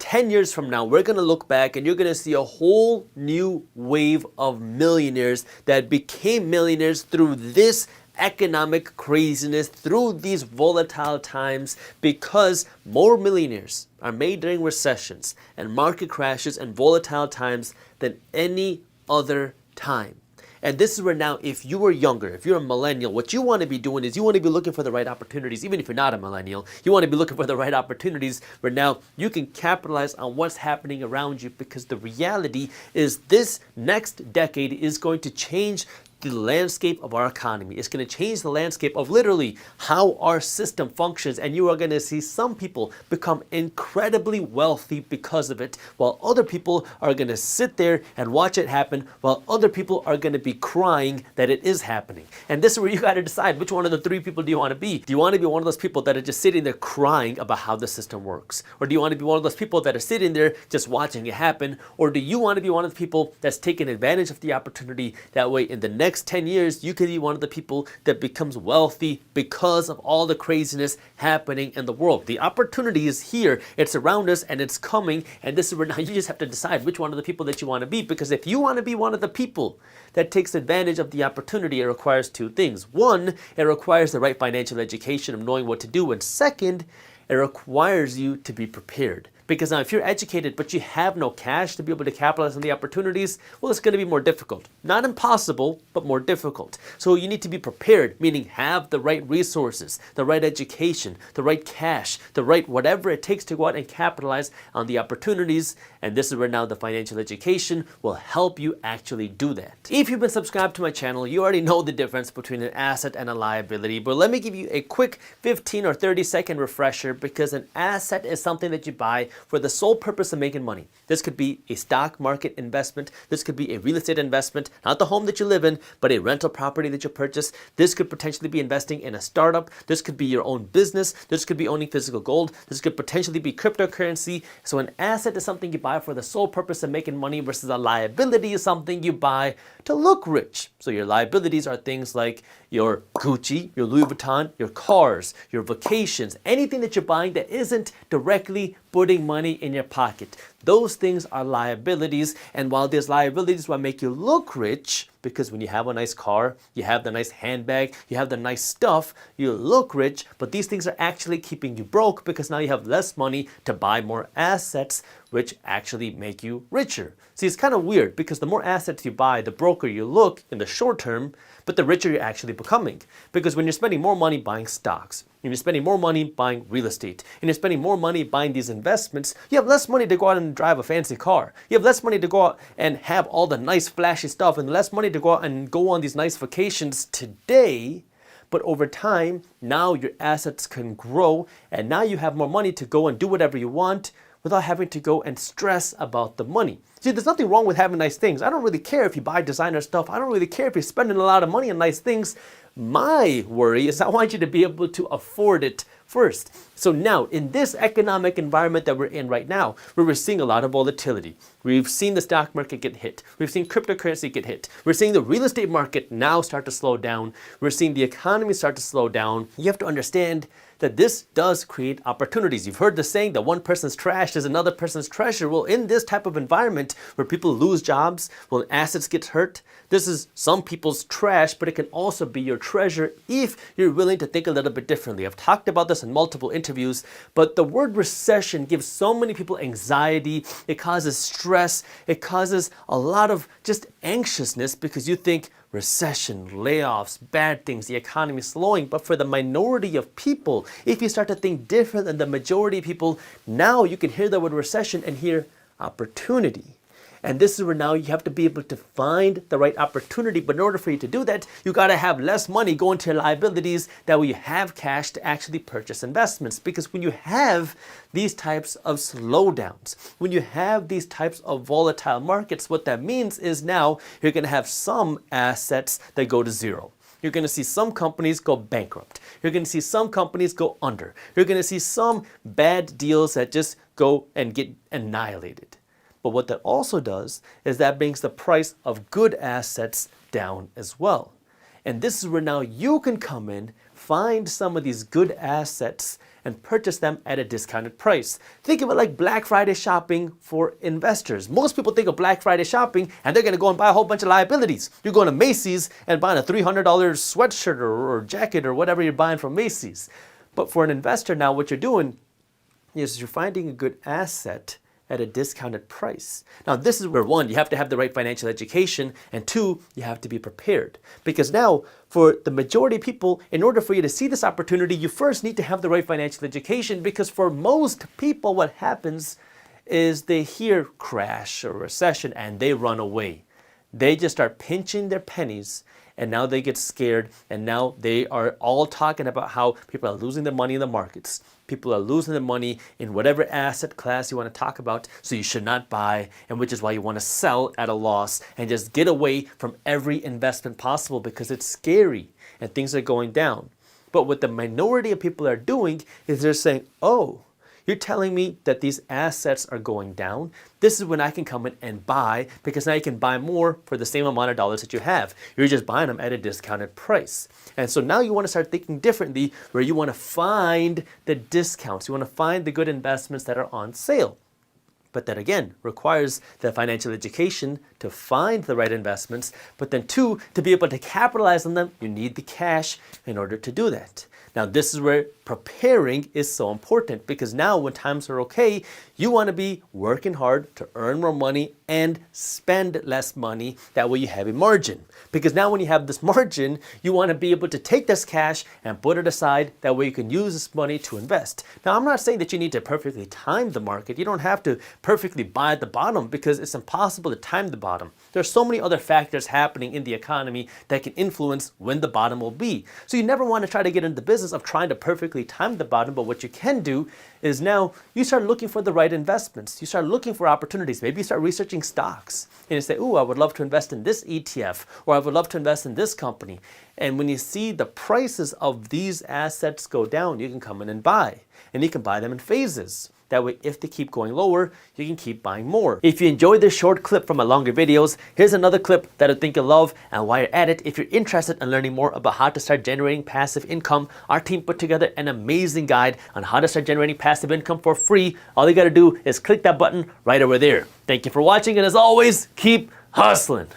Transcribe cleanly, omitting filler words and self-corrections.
10 years from now, we're going to look back and you're going to see a whole new wave of millionaires that became millionaires through this economic craziness, through these volatile times, because more millionaires are made during recessions and market crashes and volatile times than any other time. And this is where now, if you are younger, if you're a millennial, what you want to be doing is you want to be looking for the right opportunities. Even if you're not a millennial, you want to be looking for the right opportunities where now you can capitalize on what's happening around you, because the reality is this next decade is going to change the landscape of our economy. It's going to change the landscape of literally how our system functions, and you are going to see some people become incredibly wealthy because of it, while other people are going to sit there and watch it happen, while other people are going to be crying that it is happening. And this is where you got to decide, which one of the three people do you want to be? Do you want to be one of those people that are just sitting there crying about how the system works? Or do you want to be one of those people that are sitting there just watching it happen? Or do you want to be one of the people that's taking advantage of the opportunity? That way in the next 10 years, you could be one of the people that becomes wealthy because of all the craziness happening in the world. The opportunity is here, it's around us, and it's coming. And this is where now you just have to decide which one of the people that you want to be. Because if you want to be one of the people that takes advantage of the opportunity, it requires two things. One, it requires the right financial education of knowing what to do. And second, it requires you to be prepared. Because now if you're educated but you have no cash to be able to capitalize on the opportunities, well, it's going to be more difficult. Not impossible, but more difficult. So you need to be prepared, meaning have the right resources, the right education, the right cash, the right whatever it takes to go out and capitalize on the opportunities. And this is where now the financial education will help you actually do that. If you've been subscribed to my channel, you already know the difference between an asset and a liability. But let me give you a quick 15 or 30-second refresher, because an asset is something that you buy for the sole purpose of making money. This could be a stock market investment. This could be a real estate investment, not the home that you live in, but a rental property that you purchase. This could potentially be investing in a startup. This could be your own business. This could be owning physical gold. This could potentially be cryptocurrency. So an asset is something you buy for the sole purpose of making money, versus a liability is something you buy to look rich. So your liabilities are things like your Gucci, your Louis Vuitton, your cars, your vacations, anything that you're buying that isn't directly putting money in your pocket. Those things are liabilities. And while there's liabilities will make you look rich, because when you have a nice car, you have the nice handbag, you have the nice stuff, you look rich, but these things are actually keeping you broke, because now you have less money to buy more assets, which actually make you richer. See, it's kind of weird, because the more assets you buy, the broker you look in the short term, but the richer you're actually becoming. Because when you're spending more money buying stocks, and you're spending more money buying real estate, and you're spending more money buying these investments, you have less money to go out and drive a fancy car. You have less money to go out and have all the nice flashy stuff, and less money to go out and go on these nice vacations today. But over time, now your assets can grow, and now you have more money to go and do whatever you want without having to go and stress about the money. See, there's nothing wrong with having nice things. I don't really care if you buy designer stuff. I don't really care if you're spending a lot of money on nice things. My worry is I want you to be able to afford it first. So now, in this economic environment that we're in right now, where we're seeing a lot of volatility, we've seen the stock market get hit, we've seen cryptocurrency get hit, we're seeing the real estate market now start to slow down, we're seeing the economy start to slow down. You have to understand that this does create opportunities. You've heard the saying that one person's trash is another person's treasure. Well, in this type of environment where people lose jobs, when assets get hurt, this is some people's trash, but it can also be your treasure if you're willing to think a little bit differently. I've talked about this in multiple interviews, but the word recession gives so many people anxiety. It causes stress. It causes a lot of just anxiousness, because you think recession, layoffs, bad things, the economy slowing. But for the minority of people, if you start to think different than the majority of people, now you can hear the word recession and hear opportunity. And this is where now you have to be able to find the right opportunity. But in order for you to do that, you got to have less money going to your liabilities. That way you have cash to actually purchase investments. Because when you have these types of slowdowns, when you have these types of volatile markets, what that means is now you're going to have some assets that go to zero. You're going to see some companies go bankrupt. You're going to see some companies go under. You're going to see some bad deals that just go and get annihilated. But what that also does is that brings the price of good assets down as well. And this is where now you can come in, find some of these good assets and purchase them at a discounted price. Think of it like Black Friday shopping for investors. Most people think of Black Friday shopping and they're going to go and buy a whole bunch of liabilities. You're going to Macy's and buying a $300 sweatshirt or jacket or whatever you're buying from Macy's. But for an investor now, what you're doing is you're finding a good asset at a discounted price. Now, this is where, one, you have to have the right financial education, and two, you have to be prepared. Because now, for the majority of people, in order for you to see this opportunity, you first need to have the right financial education, because for most people, what happens is they hear crash or recession and they run away. They just start pinching their pennies, and now they get scared, and now they are all talking about how people are losing their money in the markets. People are losing their money in whatever asset class you want to talk about, so you should not buy, and which is why you want to sell at a loss and just get away from every investment possible because it's scary and things are going down. But what the minority of people are doing is they're saying, oh, you're telling me that these assets are going down? This is when I can come in and buy, because now you can buy more for the same amount of dollars that you have. You're just buying them at a discounted price. And so now you want to start thinking differently, where you want to find the discounts. You want to find the good investments that are on sale. But that again requires the financial education to find the right investments. But then two, to be able to capitalize on them, you need the cash in order to do that. Now, this is where preparing is so important, because now when times are okay, you want to be working hard to earn more money and spend less money. That way you have a margin. Because now when you have this margin, you want to be able to take this cash and put it aside. That way you can use this money to invest. Now, I'm not saying that you need to perfectly time the market. You don't have to perfectly buy at the bottom, because it's impossible to time the bottom. There are so many other factors happening in the economy that can influence when the bottom will be. So you never want to try to get into the business of trying to perfectly time the bottom, but what you can do is now you start looking for the right investments. You start looking for opportunities. Maybe you start researching stocks and you say, oh, I would love to invest in this ETF, or I would love to invest in this company. And when you see the prices of these assets go down, you can come in and buy. And you can buy them in phases. That way, if they keep going lower, you can keep buying more. If you enjoyed this short clip from my longer videos, here's another clip that I think you'll love. And while you're at it, if you're interested in learning more about how to start generating passive income, our team put together an amazing guide on how to start generating passive income for free. All you gotta do is click that button right over there. Thank you for watching, and as always, keep hustling.